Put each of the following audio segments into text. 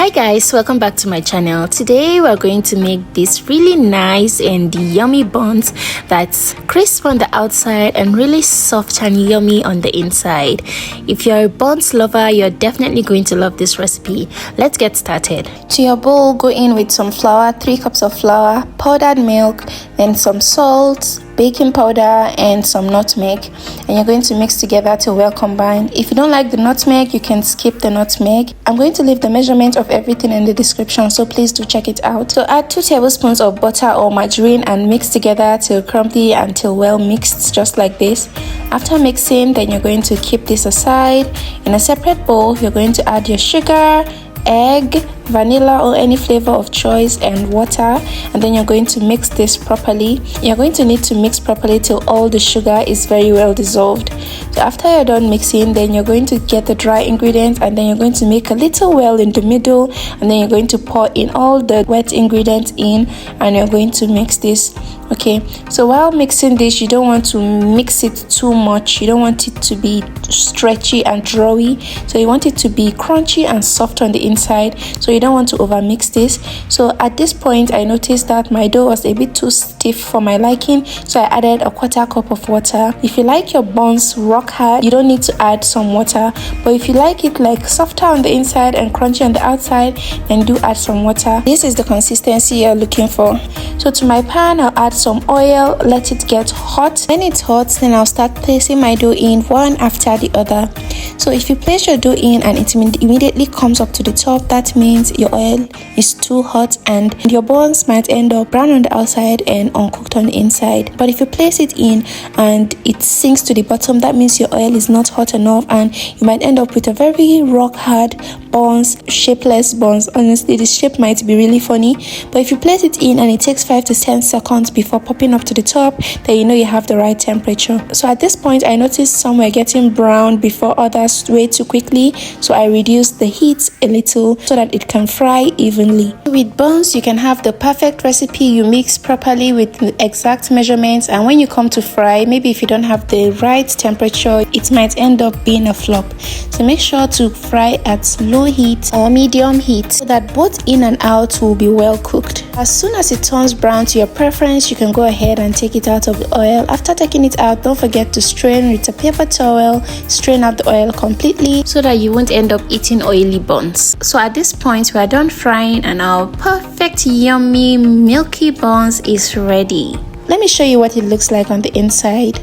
Hi guys, welcome back to my channel. Today we're going to make this really nice and yummy buns that's crisp on the outside and really soft and yummy on the inside. If you're a buns lover, you're definitely going to love this recipe. Let's get started. To your bowl, go in with some flour, 3 cups of flour, powdered milk, then some salt, baking powder and some nutmeg, and you're going to mix together till well combined. If you don't like the nutmeg, you can skip the nutmeg. I'm going to leave the measurement of everything in the description, so please do check it out. So add 2 tablespoons of butter or margarine and mix together till crumbly until well mixed, just like this. After mixing, then you're going to keep this aside. In a separate bowl, you're going to add your sugar, egg, vanilla or any flavor of choice, and water, and then you're going to mix this properly. You're going to need to mix properly till all the sugar is very well dissolved. So after you're done mixing, then you're going to get the dry ingredients, and then you're going to make a little well in the middle, and then you're going to pour in all the wet ingredients in, and you're going to mix this. Okay, so while mixing this, you don't want to mix it too much. You don't want it to be stretchy and drawy, so you want it to be crunchy and soft on the inside, so you don't want to over mix this. So at this point, I noticed that my dough was a bit too stiff for my liking, so I added a 1/4 cup of water. If you like your buns rock hard, you don't need to add some water, but if you like it like softer on the inside and crunchy on the outside, then do add some water. This is the consistency you're looking for. So to my pan, I'll add some oil, let it get hot. When it's hot, then I'll start placing my dough in one after the other. So if you place your dough in and it immediately comes up to the top, that means your oil is too hot and your buns might end up brown on the outside and uncooked on the inside. But if you place it in and it sinks to the bottom, that means your oil is not hot enough and you might end up with a very rock hard buns, shapeless buns. Honestly, the shape might be really funny, but if you place it in and it takes 5 to 10 seconds before popping up to the top, then you know you have the right temperature. So at this point, I noticed some were getting brown before others way too quickly, so I reduced the heat a little so that it can fry evenly. With buns, you can have the perfect recipe. You mix properly with the exact measurements, and when you come to fry, maybe if you don't have the right temperature, it might end up being a flop. So make sure to fry at low heat or medium heat so that both in and out will be well cooked. As soon as it turns brown to your preference, you can go ahead and take it out of the oil. After taking it out, don't forget to strain with a paper towel. Strain out the oil completely so that you won't end up eating oily buns. So at this point, we are done frying and our perfect yummy milky buns is ready. Let me show you what it looks like on the inside.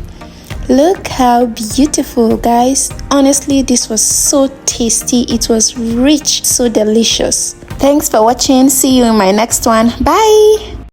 Look how beautiful, guys. Honestly, this was so tasty. It was rich, so delicious. Thanks for watching. See you in my next one. Bye.